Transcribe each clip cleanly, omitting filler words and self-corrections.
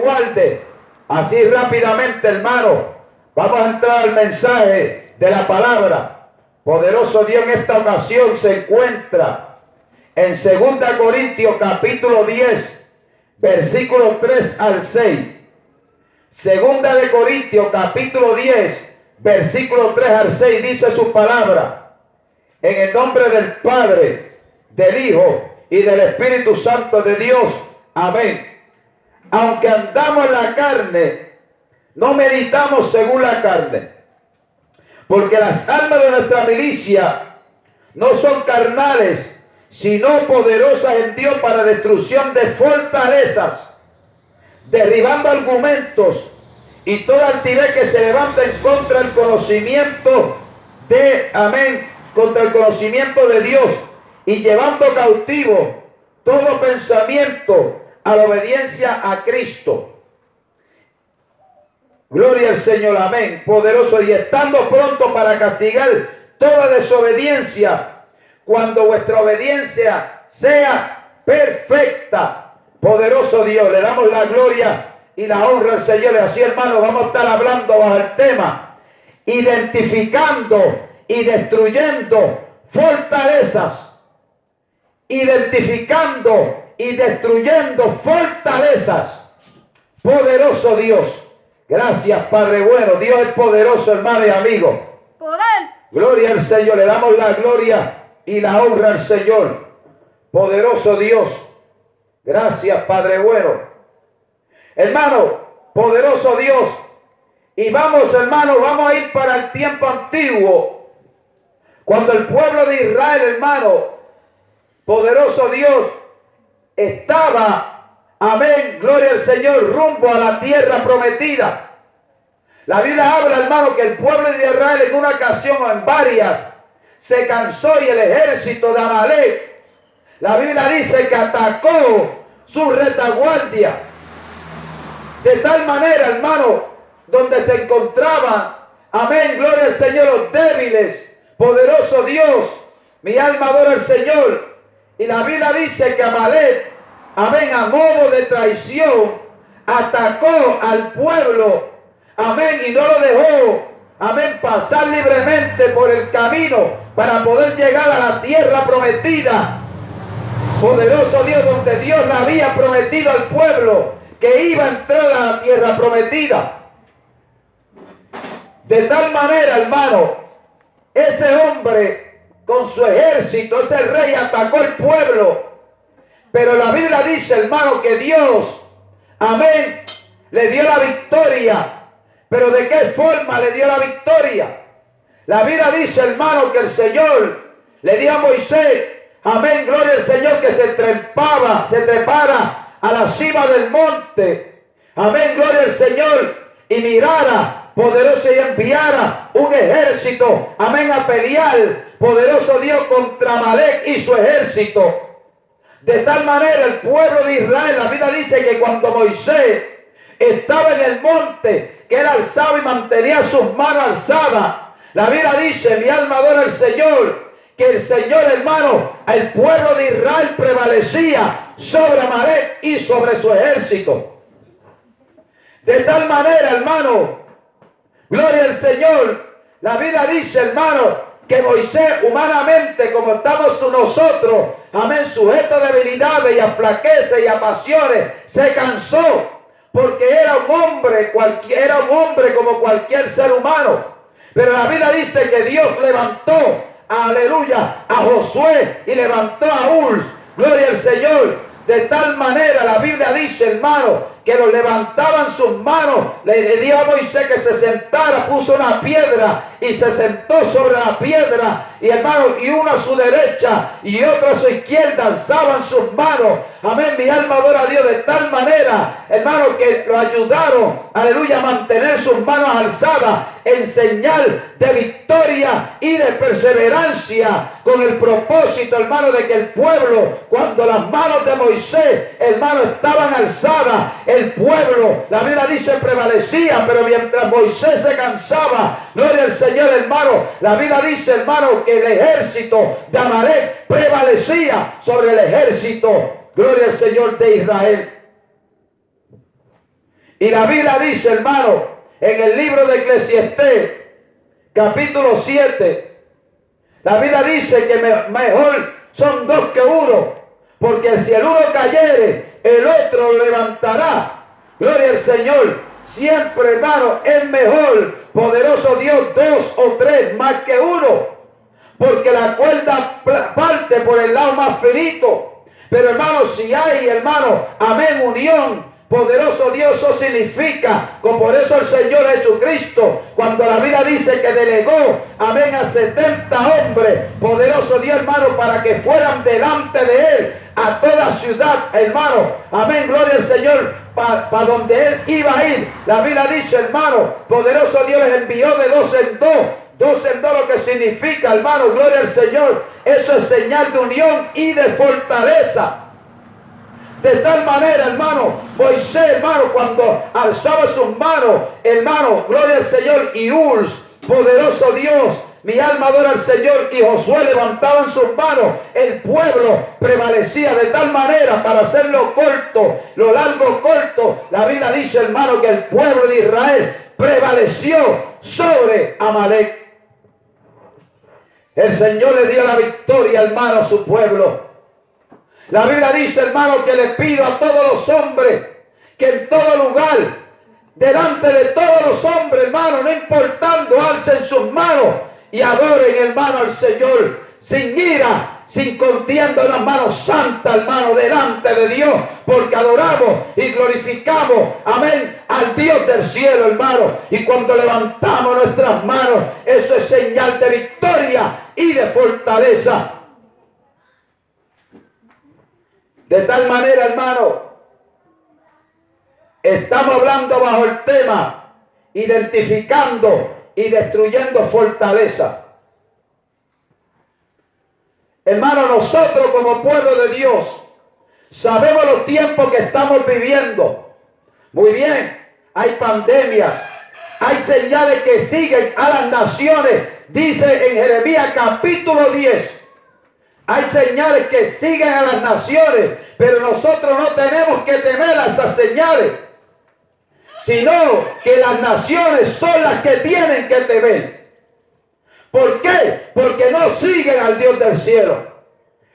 guarde. Así rápidamente, hermano, vamos a entrar al mensaje de la palabra. Poderoso Dios, en esta ocasión se encuentra en 2 Corintios capítulo 10, versículos 3 al 6. 2 de Corintios capítulo 10, versículos 3 al 6 dice su palabra. En el nombre del Padre, del Hijo y del Espíritu Santo de Dios. Amén. Aunque andamos en la carne, no meditamos según la carne, porque las armas de nuestra milicia no son carnales, sino poderosas en Dios para destrucción de fortalezas, derribando argumentos y toda altivez que se levanta en contra del conocimiento de, amén, contra el conocimiento de Dios, y llevando cautivo todo pensamiento a la obediencia a Cristo. Gloria al Señor, amén, poderoso, y estando pronto para castigar toda desobediencia, cuando vuestra obediencia sea perfecta. Poderoso Dios, le damos la gloria y la honra al Señor. Y así, hermanos, vamos a estar hablando bajo el tema identificando y destruyendo fortalezas. Identificando y destruyendo fortalezas. Poderoso Dios. Gracias, Padre bueno. Dios es poderoso, hermano y amigo. Poder. Gloria al Señor. Le damos la gloria y la honra al Señor. Poderoso Dios. Gracias, Padre bueno. Hermano, poderoso Dios. Y vamos, hermano, vamos a ir para el tiempo antiguo. Cuando el pueblo de Israel, hermano, poderoso Dios, estaba, amén, gloria al Señor, rumbo a la tierra prometida. La Biblia habla, hermano, que el pueblo de Israel en una ocasión o en varias se cansó, y el ejército de Amalek, la Biblia dice que atacó su retaguardia. De tal manera, hermano, donde se encontraban, amén, gloria al Señor, los débiles, poderoso Dios, mi alma adora al Señor. Y la Biblia dice que Amalek, amén, a modo de traición, atacó al pueblo, amén, y no lo dejó, amén, pasar libremente por el camino para poder llegar a la tierra prometida. Poderoso Dios, donde Dios le había prometido al pueblo que iba a entrar a la tierra prometida. De tal manera, hermano, ese hombre con su ejército, ese rey, atacó el pueblo. Pero la Biblia dice, hermano, que Dios, amén, le dio la victoria. Pero ¿de qué forma le dio la victoria? La Biblia dice, hermano, que el Señor le dio a Moisés, amén, gloria al Señor, que se trepara a la cima del monte, amén, gloria al Señor, y mirara, poderoso, y enviara un ejército, amén, a pelear, poderoso Dios, contra Amalek y su ejército. De tal manera el pueblo de Israel, la Biblia dice que cuando Moisés estaba en el monte, que él alzaba y mantenía sus manos alzadas, la Biblia dice, mi alma adora al Señor, que el Señor, hermano, el pueblo de Israel prevalecía sobre Amalek y sobre su ejército. De tal manera, hermano, gloria al Señor, la Biblia dice, hermano, que Moisés, humanamente, como estamos nosotros, amén, sujeto a debilidades y a flaquezas y a pasiones, se cansó, porque era un hombre como cualquier ser humano. Pero la Biblia dice que Dios levantó, aleluya, a Josué, y levantó a Hur, gloria al Señor. De tal manera la Biblia dice, hermano, que los levantaban sus manos, le dio a Moisés que se sentara, puso una piedra y se sentó sobre la piedra, y hermano, y uno a su derecha y otro a su izquierda alzaban sus manos, amén, mi alma adora a Dios, de tal manera, hermano, que lo ayudaron, aleluya, a mantener sus manos alzadas en señal de victoria y de perseverancia, con el propósito, hermano, de que el pueblo, cuando las manos de Moisés, hermano, estaban alzadas, el pueblo, la Biblia dice, prevalecía. Pero mientras Moisés se cansaba, gloria al Señor, hermano, la Biblia dice, hermano, que el ejército de Amalek prevalecía sobre el ejército, gloria al Señor, de Israel. Y la Biblia dice, hermano, en el libro de Eclesiastés, capítulo 7, la Biblia dice que mejor son dos que uno, porque si el uno cayere, el otro lo levantará. Gloria al Señor. Siempre, hermano, es mejor, poderoso Dios, dos o tres más que uno, porque la cuerda parte por el lado más finito. Pero, hermano, si hay, hermano, amén, unión, poderoso Dios, eso significa, como por eso el Señor Jesucristo, cuando la Biblia dice que delegó, amén, a 70 hombres, poderoso Dios, hermano, para que fueran delante de Él a toda ciudad, hermano, amén, gloria al Señor, para donde Él iba a ir. La Biblia dice, hermano, poderoso Dios les envió de dos en dos, lo que significa, hermano, gloria al Señor, eso es señal de unión y de fortaleza. De tal manera, hermano, Moisés, hermano, cuando alzaba sus manos, hermano, gloria al Señor, y poderoso Dios, mi alma adora al Señor, y Josué levantaban sus manos, el pueblo prevalecía. De tal manera, para hacerlo corto, lo largo corto, la Biblia dice, hermano, que el pueblo de Israel prevaleció sobre Amalek. El Señor le dio la victoria, hermano, a su pueblo. La Biblia dice, hermano, que le pido a todos los hombres que en todo lugar, delante de todos los hombres, hermano, no importando, alcen sus manos y adoren, hermano, al Señor, sin ira, sin contienda, unas manos santas, hermano, delante de Dios, porque adoramos y glorificamos, amén, al Dios del cielo, hermano. Y cuando levantamos nuestras manos, eso es señal de victoria y de fortaleza. De tal manera, hermano, estamos hablando bajo el tema, identificando y destruyendo fortaleza. Hermano, nosotros como pueblo de Dios, sabemos los tiempos que estamos viviendo. Muy bien, hay pandemias, hay señales que siguen a las naciones. Dice en Jeremías capítulo 10, hay señales que siguen a las naciones, pero nosotros no tenemos que temer a esas señales, sino que las naciones son las que tienen que temer. ¿Por qué? Porque no siguen al Dios del cielo.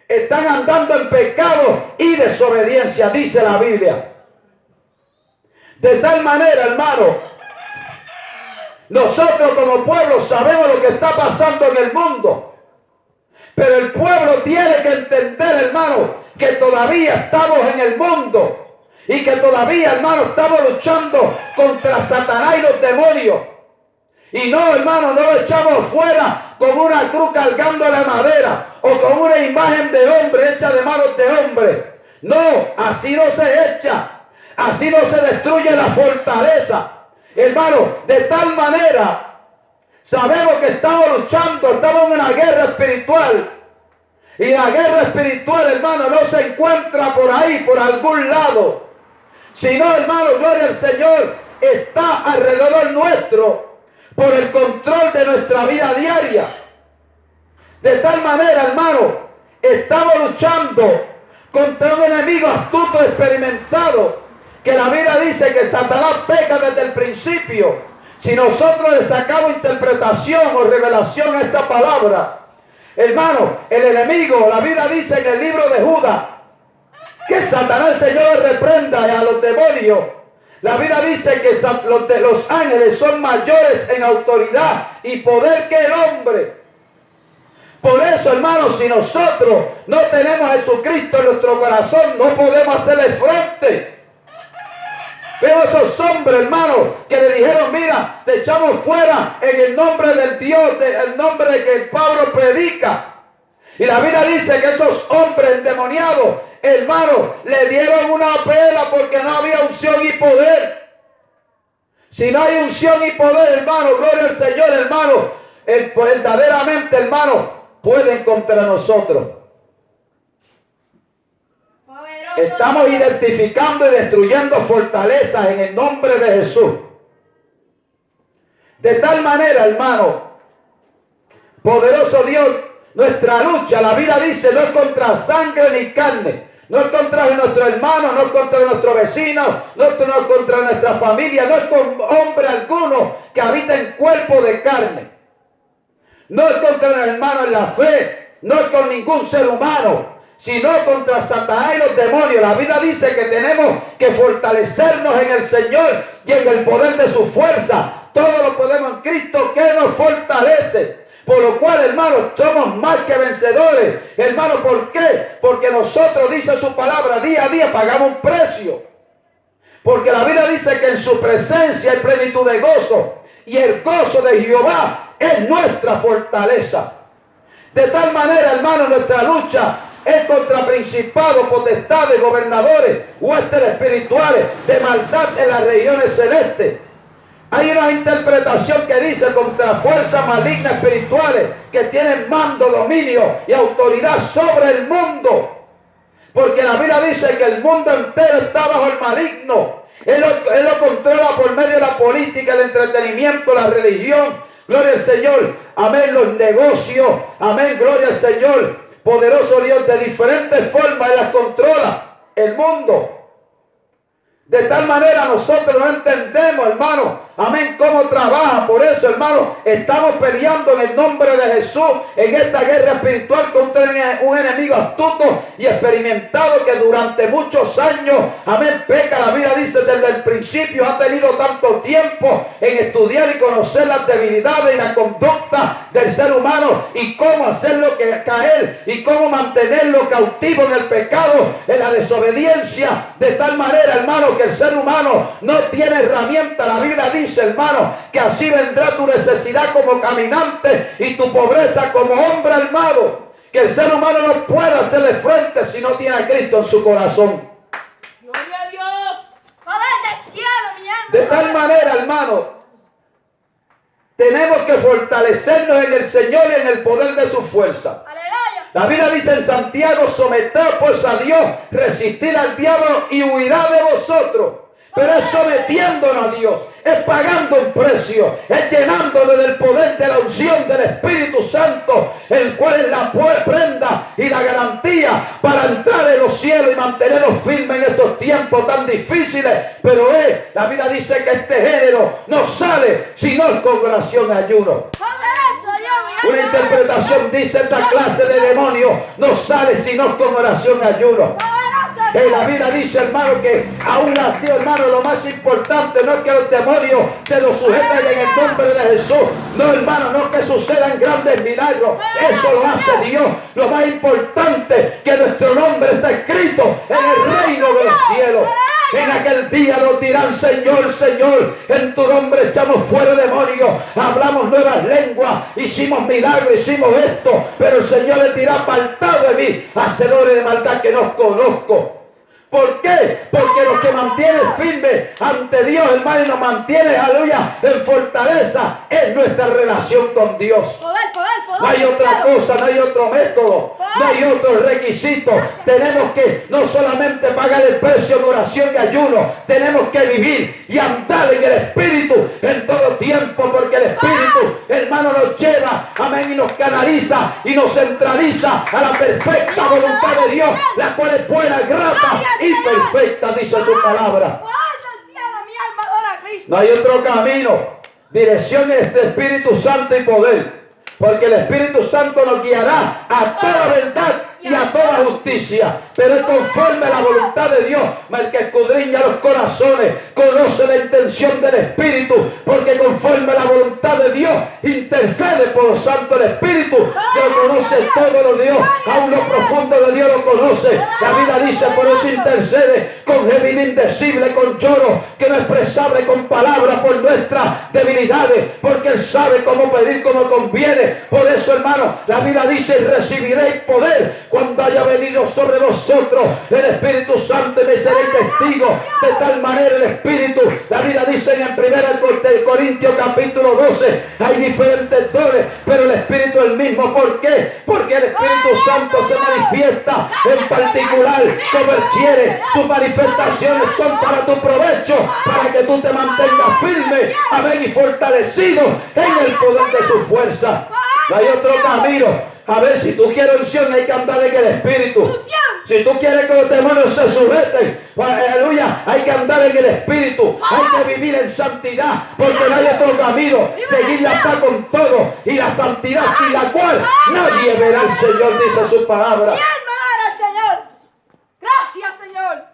Están andando en pecado y desobediencia, dice la Biblia. De tal manera, hermano, nosotros como pueblo sabemos lo que está pasando en el mundo. Pero el pueblo tiene que entender, hermano, que todavía estamos en el mundo y que todavía, hermano, estamos luchando contra Satanás y los demonios. Y no, hermano, no lo echamos fuera con una cruz cargando la madera o con una imagen de hombre hecha de manos de hombre. No, así no se echa, así no se destruye la fortaleza. Hermano, de tal manera sabemos que estamos luchando, estamos en una guerra espiritual. Y la guerra espiritual, hermano, no se encuentra por ahí, por algún lado. Sino, hermano, gloria al Señor, está alrededor nuestro, por el control de nuestra vida diaria. De tal manera, hermano, estamos luchando contra un enemigo astuto, experimentado, que la Biblia dice que Satanás peca desde el principio. Si nosotros le sacamos interpretación o revelación a esta palabra, hermano, el enemigo, la Biblia dice en el libro de Judas, que Satanás, el Señor, reprenda a los demonios. La Biblia dice que los ángeles son mayores en autoridad y poder que el hombre. Por eso, hermano, si nosotros no tenemos a Jesucristo en nuestro corazón, no podemos hacerle frente. Veo esos hombres, hermano, que le dijeron, mira, te echamos fuera en el nombre del Dios, el nombre de que Pablo predica. Y la Biblia dice que esos hombres endemoniados, hermano, le dieron una pela porque no había unción y poder. Si no hay unción y poder, hermano, gloria al Señor, hermano, verdaderamente, hermano, pueden contra nosotros. Estamos identificando y destruyendo fortalezas en el nombre de Jesús. De tal manera, hermano, poderoso Dios, nuestra lucha, la Biblia dice, no es contra sangre ni carne. No es contra nuestro hermano, no es contra nuestro vecino, no es contra nuestra familia, no es con hombre alguno que habita en cuerpo de carne. No es contra el hermano en la fe, no es con ningún ser humano, sino contra Satanás y los demonios. La Biblia dice que tenemos que fortalecernos en el Señor y en el poder de su fuerza. Todo lo podemos en Cristo que nos fortalece. Por lo cual, hermanos, somos más que vencedores. Hermanos, ¿por qué? Porque nosotros, dice su palabra, día a día pagamos un precio. Porque la Biblia dice que en su presencia hay plenitud de gozo. Y el gozo de Jehová es nuestra fortaleza. De tal manera, hermanos, nuestra lucha es contra principados, potestades, gobernadores, huestes espirituales de maldad en las regiones celestes. Hay una interpretación que dice contra fuerzas malignas espirituales que tienen mando, dominio y autoridad sobre el mundo. Porque la Biblia dice que el mundo entero está bajo el maligno. Él lo controla por medio de la política, el entretenimiento, la religión. Gloria al Señor. Amén. Los negocios. Amén. Gloria al Señor. Poderoso Dios, de diferentes formas Él las controla. El mundo. De tal manera nosotros no entendemos, hermano, amén, cómo trabaja. Por eso, hermano, estamos peleando en el nombre de Jesús en esta guerra espiritual contra un enemigo astuto y experimentado que durante muchos años, amén, peca. La Biblia dice desde el principio ha tenido tanto tiempo en estudiar y conocer las debilidades y la conducta del ser humano y cómo hacerlo caer y cómo mantenerlo cautivo en el pecado, en la desobediencia, de tal manera, hermano, que el ser humano no tiene herramienta. La Biblia dice, hermano, que así vendrá tu necesidad como caminante y tu pobreza como hombre armado. Que el ser humano no puede hacerle frente si no tiene a Cristo en su corazón. Gloria a Dios. Poder del cielo, mi alma. De tal manera, hermano, tenemos que fortalecernos en el Señor y en el poder de su fuerza. Aleluya. La Biblia dice en Santiago, someteos pues a Dios, resistir al diablo y huirá de vosotros. Pero es sometiéndonos a Dios, es pagando un precio, es llenándole del poder de la unción del Espíritu Santo, el cual es la prenda y la garantía para entrar en los cielos y mantenernos firmes en estos tiempos tan difíciles. Pero la Biblia dice que este género no sale sino con oración y ayuno. Poderoso Dios, mi Una alma. interpretación dice esta clase de demonio no sale sino con oración y ayuno. Poderoso La Biblia dice, hermano, que aún así, hermano, lo más importante no es que los demonios se los sujeten en el nombre de Jesús. No, hermano, no que sucedan grandes milagros. Eso lo hace Dios. Lo más importante, que nuestro nombre está escrito en el reino del cielo. En aquel día nos dirán, Señor, Señor, en tu nombre echamos fuera demonios, hablamos nuevas lenguas, hicimos milagros, hicimos esto. Pero el Señor les dirá, apartado de mí, hacedores de maldad, que no os conozco. ¿Por qué? Porque los que mantienen firme ante Dios, hermano, y nos mantiene, aleluya, en fortaleza, es nuestra relación con Dios. Poder. No hay otra cosa, no hay otro método, no hay otro requisito. Tenemos que no solamente pagar el precio de oración y ayuno, tenemos que vivir y andar en el Espíritu en todo tiempo, porque el Espíritu, hermano, nos lleva, amén, y nos canaliza y nos centraliza a la perfecta voluntad de Dios, la cual es buena, grata y perfecta, dice su palabra. Poder del cielo, mi alma adora a Cristo. No hay otro camino. Dirección es de Espíritu Santo y poder. Porque el Espíritu Santo nos guiará a toda verdad y a toda justicia. Pero es conforme a la voluntad de Dios. El que escudriña los corazones conoce la intención del Espíritu. Porque conforme a la voluntad de Dios intercede por los santos del Espíritu. Que conoce todo lo de Dios. Aún lo profundo de Dios lo conoce. La Biblia dice, por eso intercede con gemido indecible, con lloro que no expresable con palabras por nuestras debilidades. Porque Él sabe cómo pedir como conviene. Por eso, hermano, la Biblia dice, recibiréis poder cuando haya venido sobre vosotros el Espíritu Santo y me seréis testigos. De tal manera el Espíritu, la Biblia dice en 1 Corintios capítulo 12, hay diferentes dones, pero el Espíritu es el mismo. ¿Por qué? Porque el Espíritu Santo se manifiesta en particular como Él quiere. Sus manifestaciones son para tu provecho, para que tú te mantengas firme, amén, y fortalecido en el poder de su fuerza. No hay otro camino. A ver, si tú quieres unción, hay que andar en el Espíritu. Unción. Si tú quieres que los demonios se sujeten, aleluya, hay que andar en el Espíritu, hay que vivir en santidad, porque no hay otro camino. Seguir la paz con todo y la santidad sin la cual nadie verá al Señor, dice su palabra. Mi alma adora al Señor. Gracias, Señor.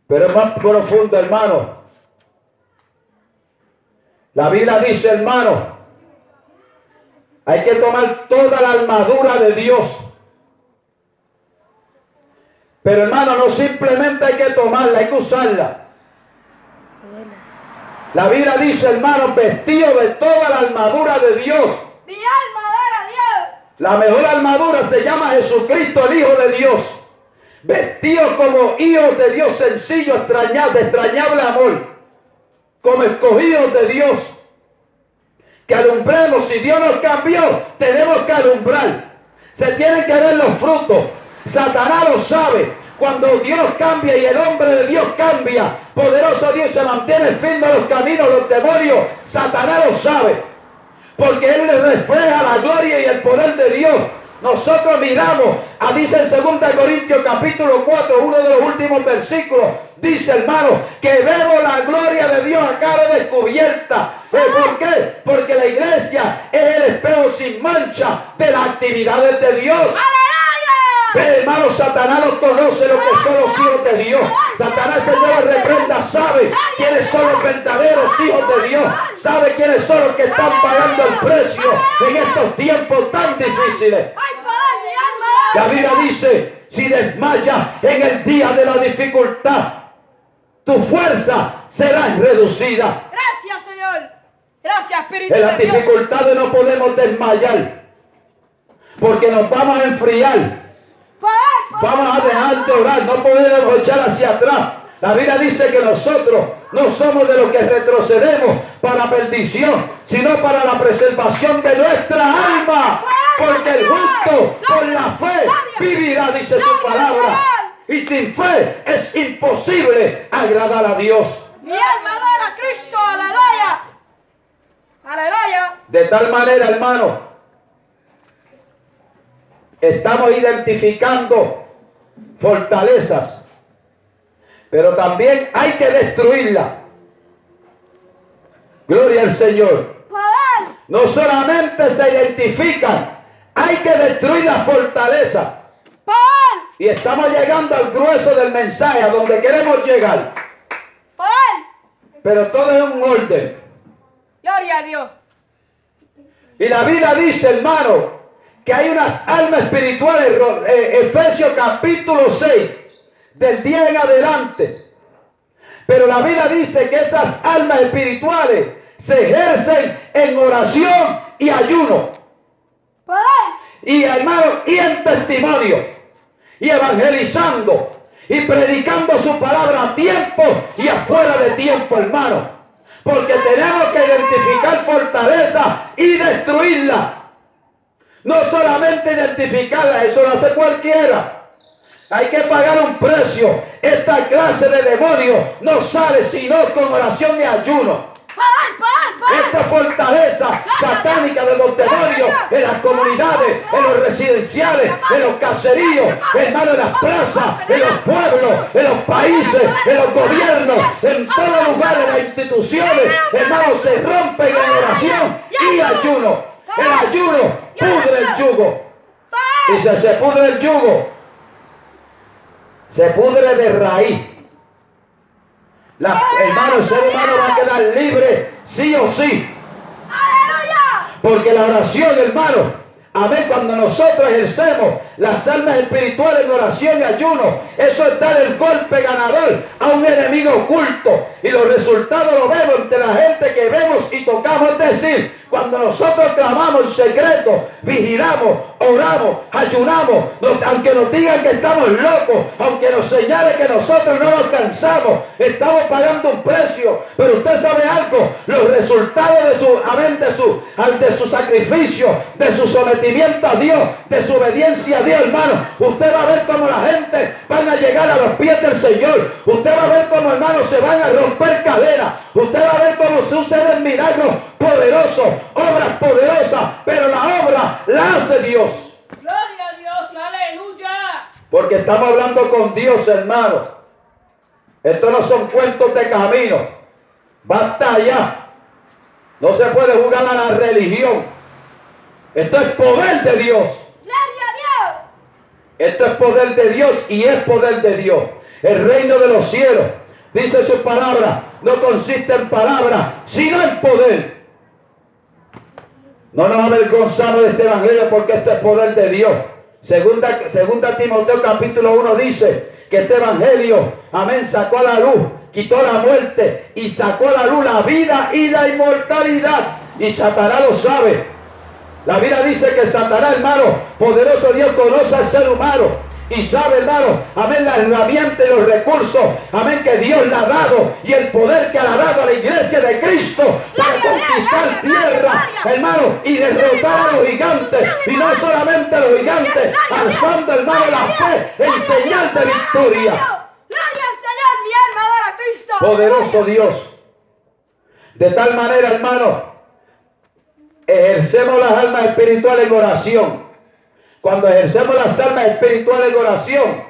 Pero es más profundo, hermano. La Biblia dice, hermano, hay que tomar toda la armadura de Dios. Pero hermano, no simplemente hay que tomarla, hay que usarla. La Biblia dice, hermano, vestido de toda la armadura de Dios. Mi alma adora a Dios. La mejor armadura se llama Jesucristo, el Hijo de Dios. Vestidos como hijos de Dios sencillos, de extrañable amor. Como escogidos de Dios. Que alumbremos. Si Dios nos cambió, tenemos que alumbrar. Se tienen que ver los frutos. Satanás lo sabe. Cuando Dios cambia y el hombre de Dios cambia, poderoso Dios se mantiene firme en los caminos, los demonios, Satanás lo sabe. Porque Él le refleja la gloria y el poder de Dios. Nosotros miramos, dice en 2 Corintios capítulo 4, uno de los últimos versículos, dice hermano, que vemos la gloria de Dios a cara descubierta. ¿Por qué? Porque la iglesia es el espejo sin mancha de las actividades de Dios. Pero hermano, Satanás no conoce lo que son los hijos de Dios. Satanás, Señor, reprenda, sabe quiénes son los verdaderos hijos de Dios. Sabe quiénes son los que están pagando el precio en estos tiempos tan difíciles. La Biblia dice, si desmayas en el día de la dificultad, tu fuerza será reducida. Gracias, Señor. Gracias, Espíritu En las de Dios. dificultades no podemos desmayar, porque nos vamos a enfriar. Vamos a dejar de orar, no podemos echar hacia atrás. La Biblia dice que nosotros no somos de los que retrocedemos para perdición, sino para la preservación de nuestra alma. Porque el justo con la fe vivirá, dice su palabra. Y sin fe es imposible agradar a Dios. Mi alma adora a Cristo, aleluya. Aleluya. De tal manera, hermano, estamos identificando fortalezas, pero también hay que destruirlas. Gloria al Señor. No solamente se identifican, hay que destruir las fortalezas. Y estamos llegando al grueso del mensaje, a donde queremos llegar. Pero todo es un orden. Gloria a Dios. Y la Biblia dice, hermano, que hay unas almas espirituales, Efesios capítulo 6, del 10 en adelante. Pero la Biblia dice que esas almas espirituales se ejercen en oración y ayuno. Y hermano, y en testimonio, y evangelizando, y predicando su palabra a tiempo y afuera de tiempo, hermano. Porque tenemos que identificar fortaleza y destruirla. No solamente identificarla, eso lo hace cualquiera. Hay que pagar un precio. Esta clase de demonios no sale sino con oración y ayuno. Esta fortaleza satánica de los demonios en las comunidades, en los residenciales, en los caseríos, hermano, en las plazas, en los pueblos, en los países, en los gobiernos, en todos lugares, en las instituciones, hermano, se rompen en oración y ayuno. El ayuno pudre el yugo. Y si se pudre el yugo, se pudre de raíz. Hermano, el ser humano va a quedar libre sí o sí. Porque la oración, hermano, amén, cuando nosotros ejercemos las almas espirituales en oración y ayuno, eso es dar el golpe ganador a un enemigo oculto. Y los resultados los vemos entre la gente que vemos y tocamos. Es decir, cuando nosotros clamamos en secreto, vigilamos, oramos, ayunamos, aunque nos digan que estamos locos, aunque nos señalen que nosotros no nos cansamos, estamos pagando un precio. Pero usted sabe algo, los resultados de su, amén, de su sacrificio, de su sometimiento a Dios, de su obediencia a Dios, hermano, usted va a ver cómo la gente van a llegar a los pies del Señor. Usted va a ver cómo, hermano, se van a romper cadenas. Usted va a ver cómo suceden milagros poderosos, obras poderosas, pero la obra la hace Dios. Gloria a Dios, aleluya. Porque estamos hablando con Dios, hermano. Esto no son cuentos de camino. Basta ya. No se puede jugar a la religión. Esto es poder de Dios. Gloria a Dios. Esto es poder de Dios y es poder de Dios. El reino de los cielos, dice su palabra, no consiste en palabras, sino en poder. No nos avergonzamos de este evangelio porque esto es poder de Dios. Segunda Timoteo capítulo 1 dice que este evangelio, amén, sacó a la luz, quitó la muerte y sacó a la luz la vida y la inmortalidad. Y Satanás lo sabe. La Biblia dice que Satanás, hermano, poderoso Dios, conoce al ser humano. Y sabe, hermano, amén, la herramienta y los recursos, amén, que Dios le ha dado y el poder que le ha dado a la iglesia de Cristo para conquistar tierra, hermano, y derrotar a los gigantes. Y no solamente a los gigantes, alzando, hermano, la fe en señal de victoria. Gloria al Señor, mi alma adora a Cristo. Poderoso Dios. De tal manera, hermano, ejercemos las almas espirituales en oración. Cuando ejercemos las almas espirituales en oración,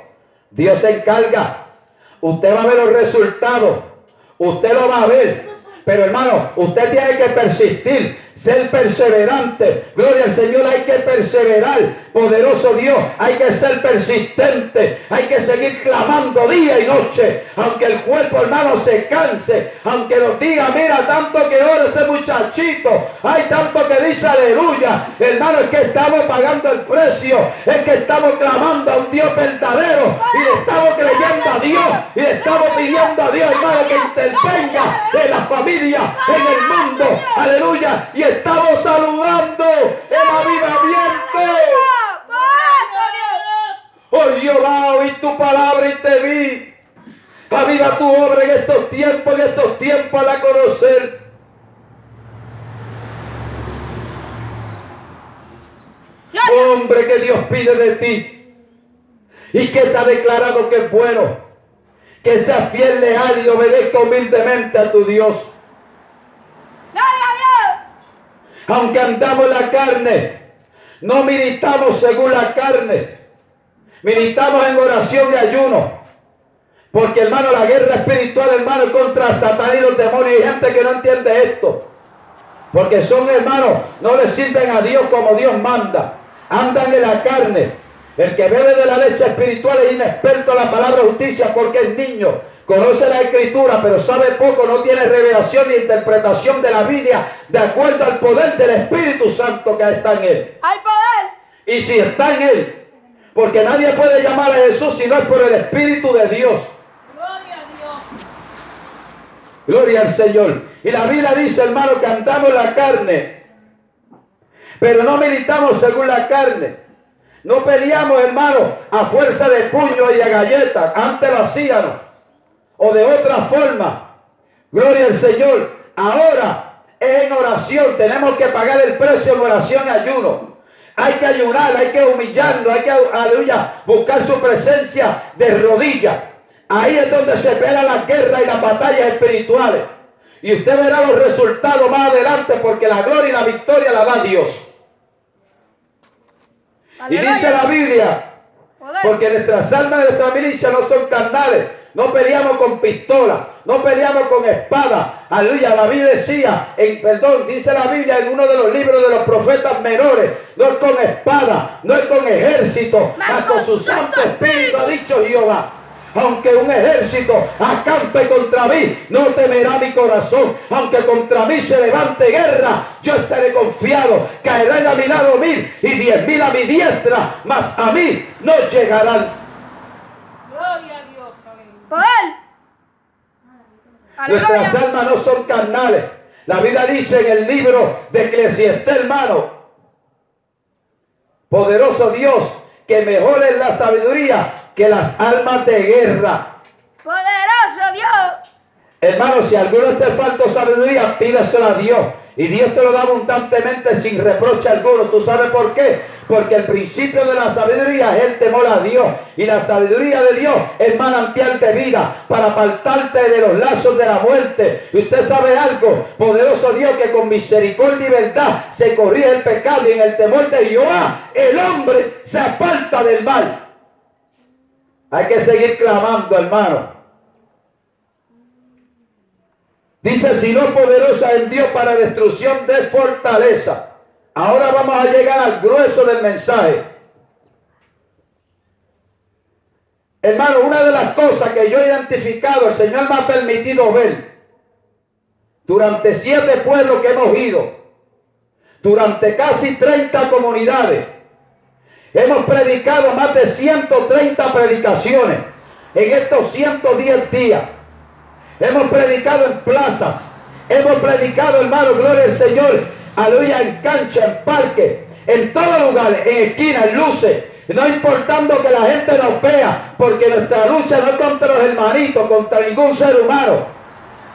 Dios se encarga. Usted va a ver los resultados. Usted lo va a ver. Pero hermano, usted tiene que persistir, ser perseverante. Gloria al Señor, hay que perseverar. Poderoso Dios, hay que ser persistente. Hay que seguir clamando día y noche. Aunque el cuerpo, hermano, se canse. Aunque nos diga, mira, tanto que ora ese muchachito. Hay tanto que dice aleluya. Hermano, es que estamos pagando el precio. Es que estamos clamando a un Dios verdadero. Y le estamos creyendo a Dios. Y le estamos pidiendo a Dios, hermano, que intervenga en la familia, en el mundo. Aleluya. Y estamos saludando el avivamiento. Oh Jehová, oí tu palabra y te vi. Aviva tu obra en estos tiempos a la conocer. Hombre, que Dios pide de ti y que te ha declarado que es bueno, que seas fiel, leal y obedezca humildemente a tu Dios. Aunque andamos en la carne, no militamos según la carne, militamos en oración y ayuno. Porque, hermano, la guerra espiritual, hermano, contra Satanás y los demonios. Hay gente que no entiende esto. Porque son, hermanos, no le sirven a Dios como Dios manda. Andan en la carne. El que bebe de la leche espiritual es inexperto en la palabra justicia porque es niño. Conoce la escritura, pero sabe poco, no tiene revelación ni interpretación de la Biblia de acuerdo al poder del Espíritu Santo que está en él. Hay poder. Y si está en él, porque nadie puede llamar a Jesús si no es por el Espíritu de Dios. Gloria a Dios. Gloria al Señor. Y la Biblia dice, hermano, que andamos en la carne, pero no militamos según la carne. No peleamos, hermano, a fuerza de puño y de galletas. Antes lo hacíamos. O de otra forma. Gloria al Señor. Ahora es en oración. Tenemos que pagar el precio en oración y ayuno. Hay que ayunar, hay que humillarnos, hay que, aleluya, buscar su presencia de rodillas. Ahí es donde se pelean las guerras y las batallas espirituales. Y usted verá los resultados más adelante porque la gloria y la victoria la da Dios. Y dice la Biblia, porque nuestras almas de nuestra milicia no son carnales. No peleamos con pistola, no peleamos con espada. Aleluya, David decía, dice la Biblia en uno de los libros de los profetas menores, no es con espada, no es con ejército, mas con su Santo Espíritu ha dicho Jehová. Aunque un ejército acampe contra mí, no temerá mi corazón. Aunque contra mí se levante guerra, yo estaré confiado. Caerán a mi lado 1000 y 10.000 a mi diestra, mas a mí no llegarán. Gloria a Dios. Amén. Poder. Nuestras almas no son carnales. La Biblia dice en el libro de Eclesiastés, hermano, poderoso Dios, que mejor es la sabiduría que las almas de guerra. Poderoso Dios. Hermano, si alguno te falta sabiduría, pídeselo a Dios. Y Dios te lo da abundantemente sin reproche alguno. ¿Tú sabes por qué? Porque el principio de la sabiduría es el temor a Dios. Y la sabiduría de Dios es manantial de vida para apartarte de los lazos de la muerte. Y usted sabe algo, poderoso Dios, que con misericordia y verdad se corrige el pecado. Y en el temor de Jehová, el hombre se aparta del mal. Hay que seguir clamando, hermano. Dice, si no poderosa en Dios para destrucción de fortaleza. Ahora vamos a llegar al grueso del mensaje. Hermano, una de las cosas que yo he identificado, el Señor me ha permitido ver durante 7 pueblos que hemos ido, durante casi 30 comunidades, hemos predicado más de 130 predicaciones en estos 110 días. Hemos predicado en plazas, hemos predicado, hermano, gloria al Señor, aleluya, en cancha, en parque, en todos lugares, en esquinas, en luces, no importando que la gente nos vea, porque nuestra lucha no es contra los hermanitos, contra ningún ser humano.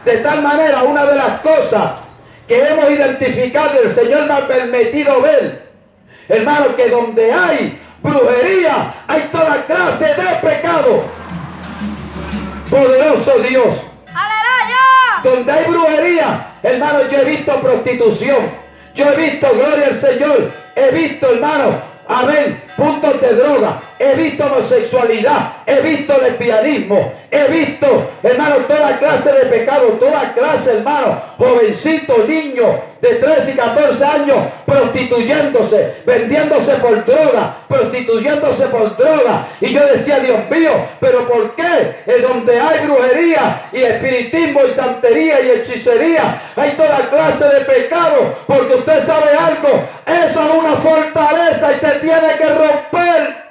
De tal manera, una de las cosas que hemos identificado y el Señor me ha permitido ver, hermano, que donde hay brujería, hay toda clase de pecado. Poderoso Dios. ¡Aleluya! Donde hay brujería, hermano, yo he visto prostitución. Yo he visto, gloria al Señor, he visto, hermano, amén, puntos de droga, he visto homosexualidad, he visto lesbianismo, he visto, hermano, toda clase de pecado, toda clase, hermano, jovencitos, niños de 13 y 14 años prostituyéndose, vendiéndose por droga, prostituyéndose por droga. Y yo decía, Dios mío, pero ¿por qué? En donde hay brujería y espiritismo y santería y hechicería, hay toda clase de pecado, porque usted sabe algo, eso es una fortaleza y se tiene que romper.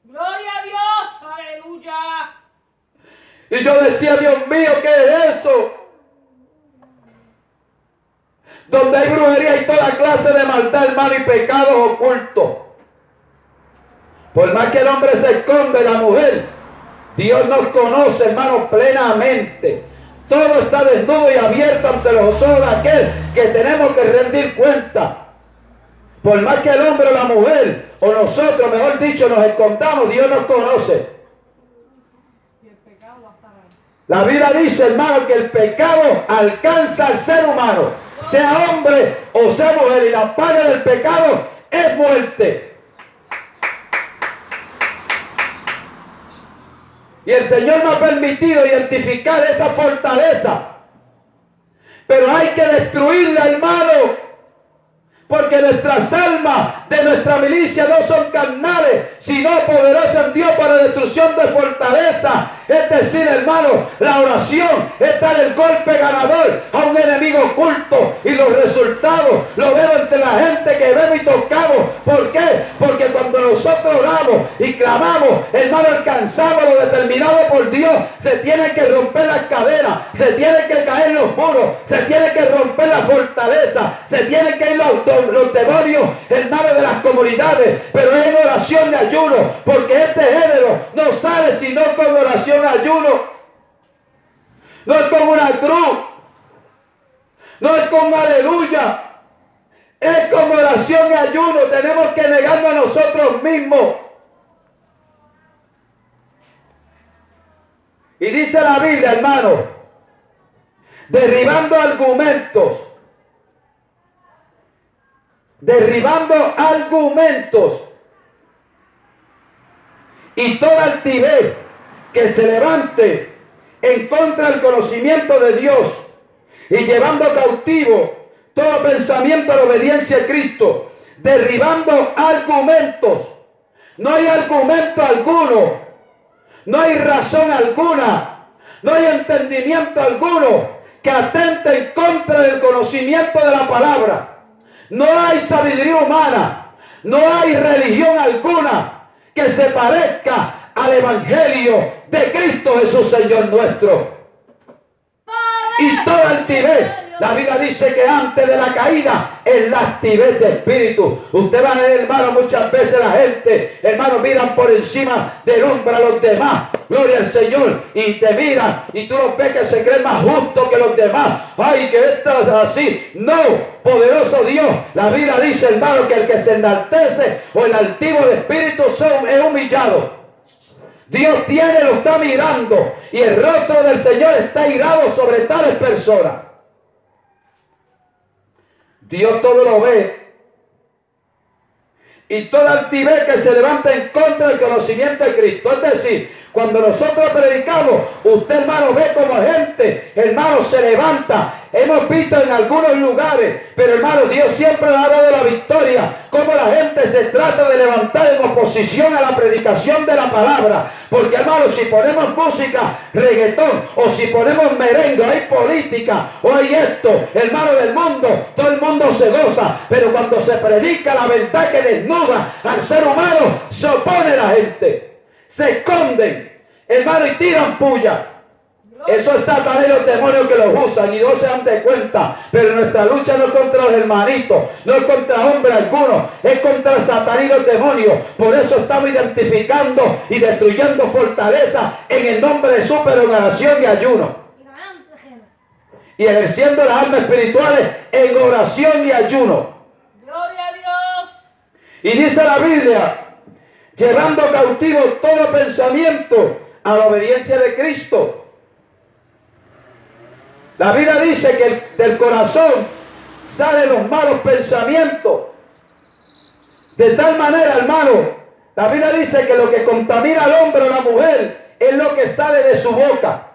Gloria a Dios, aleluya. Y yo decía, Dios mío, ¿qué es eso? Donde hay brujería y toda clase de maldad, hermano, y pecados ocultos. Por más que el hombre se esconde, la mujer, Dios nos conoce, hermano, plenamente. Todo está desnudo y abierto ante los ojos de aquel que tenemos que rendir cuenta. Por más que el hombre o la mujer, o nosotros, mejor dicho, nos escondamos, Dios nos conoce. Y el pecado va a estar ahí. La Biblia dice, hermano, que el pecado alcanza al ser humano, sea hombre o sea mujer, y la paga del pecado es muerte. Y el Señor me ha permitido identificar esa fortaleza, pero hay que destruirla, hermano. Porque nuestras almas de nuestra milicia no son carnales, sino poderosas en Dios para destrucción de fortaleza. Es decir, hermano, la oración es dar el golpe ganador a un enemigo oculto. Y los resultados los veo entre la gente que vemos y tocamos. ¿Por qué? Porque cuando nosotros oramos y clamamos, hermano, alcanzamos lo determinado por Dios. Se tienen que romper las cadenas, se tienen que caer los muros, se tiene que romper la fortaleza, se tienen que ir los demonios, hermano, de las comunidades, pero es en oración y ayuno, porque este género no sale sino con oración y ayuno. No es con una cruz, no es con aleluya, es con oración y ayuno. Tenemos que negarnos a nosotros mismos. Y dice la Biblia, hermano, derribando argumentos y toda altivez que se levante en contra del conocimiento de Dios, y llevando cautivo todo pensamiento a la obediencia a Cristo. Derribando argumentos. No hay argumento alguno, no hay razón alguna, no hay entendimiento alguno que atente en contra del conocimiento de la palabra. No hay sabiduría humana, no hay religión alguna que se parezca al evangelio de Cristo Jesús, Señor nuestro. Y toda altivez, la Biblia dice que antes de la caída es la altivez de espíritu. Usted va a ver, hermano, muchas veces la gente, hermano, miran por encima del hombro a los demás. Gloria al Señor. Y te miran y tú los ves que se creen más justos que los demás. Ay, que esto es así. No, poderoso Dios. La Biblia dice, hermano, que el que se enaltece o el altivo de espíritu es humillado. Dios lo está mirando, y el rostro del Señor está irado sobre tales personas. Dios todo lo ve. y toda altivez que se levanta en contra del conocimiento de Cristo. Es decir, cuando nosotros predicamos, usted, hermano, ve como gente, hermano, se levanta. Hemos visto en algunos lugares, pero hermano, Dios siempre nos ha dado la victoria. Como la gente se trata de levantar en oposición a la predicación de la palabra. Porque hermano, si ponemos música, reggaetón, o si ponemos merengue, hay política, o hay esto, hermano, del mundo, todo el mundo se goza. Pero cuando se predica la verdad que desnuda al ser humano, se opone la gente. Se esconden, hermano, y tiran puya. Eso es Satanás y los demonios que los usan y no se dan de cuenta. Pero nuestra lucha no es contra los hermanitos, no es contra hombres algunos, es contra Satanás y los demonios. Por eso estamos identificando y destruyendo fortalezas en el nombre de Jesús, pero en oración y ayuno. Y ejerciendo las armas espirituales en oración y ayuno. Gloria a Dios. Y dice la Biblia, llevando cautivo todo pensamiento a la obediencia de Cristo. La Biblia dice que del corazón salen los malos pensamientos. De tal manera, hermano, la Biblia dice que lo que contamina al hombre o la mujer es lo que sale de su boca.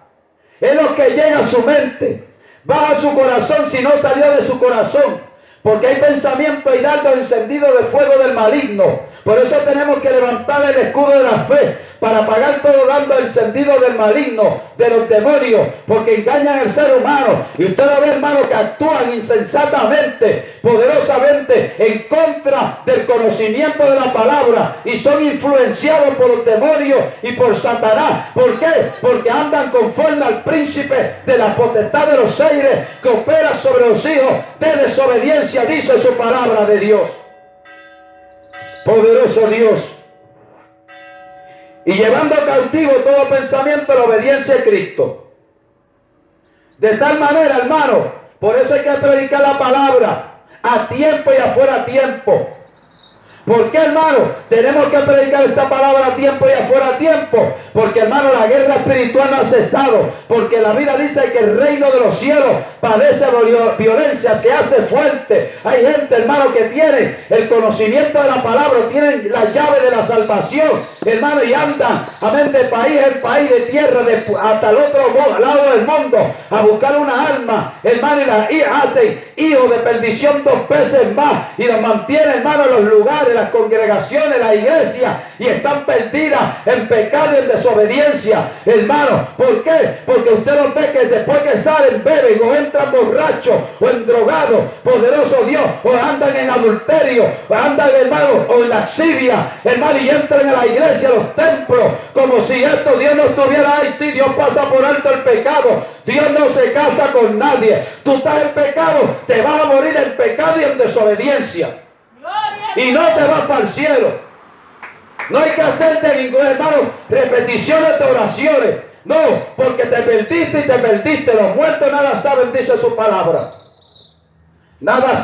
Es lo que llega a su mente. Va a su corazón si no salió de su corazón. Porque hay pensamientos y dardos encendidos de fuego del maligno. Por eso tenemos que levantar el escudo de la fe para apagar todo dardo encendido del maligno, de los demonios, porque engañan al ser humano. Y usted lo ve, hermano, que actúan insensatamente, poderosamente, en contra del conocimiento de la palabra y son influenciados por los demonios y por Satanás. ¿Por qué? Porque andan conforme al príncipe de la potestad de los aires que opera sobre los hijos de desobediencia, dice su palabra de Dios. Poderoso Dios. Y llevando cautivo todo pensamiento a la obediencia a Cristo. De tal manera, hermano, por eso hay que predicar la palabra a tiempo y afuera a tiempo. ¿Por qué, hermano? Tenemos que predicar esta palabra a tiempo y afuera a tiempo. Porque, hermano, la guerra espiritual no ha cesado. Porque la Biblia dice que el reino de los cielos padece violencia, se hace fuerte. Hay gente, hermano, que tiene el conocimiento de la palabra, tienen la llave de la salvación, hermano, y andan, amén, de país en país, de tierra, hasta el otro lado del mundo, a buscar una alma, hermano, y hacen hijos de perdición 2 veces más, y los mantienen, hermano, en los lugares, las congregaciones, las iglesias, y están perdidas en pecado y en desobediencia, hermano. ¿Por qué? Porque usted los ve que después que salen beben o entran borrachos o en drogados, poderoso Dios, o andan en adulterio, o andan, hermano, o en lascivia, hermano, y entran a la iglesia, a los templos, como si esto Dios no estuviera ahí. Sí, Dios pasa por alto el pecado. Dios no se casa con nadie. Tú estás en pecado, te vas a morir en pecado y en desobediencia. Y no te vas para el cielo. No hay que hacerte ningún, hermano, repeticiones de oraciones. No, porque te perdiste y te perdiste. Los muertos nada saben, dice su palabra. Nada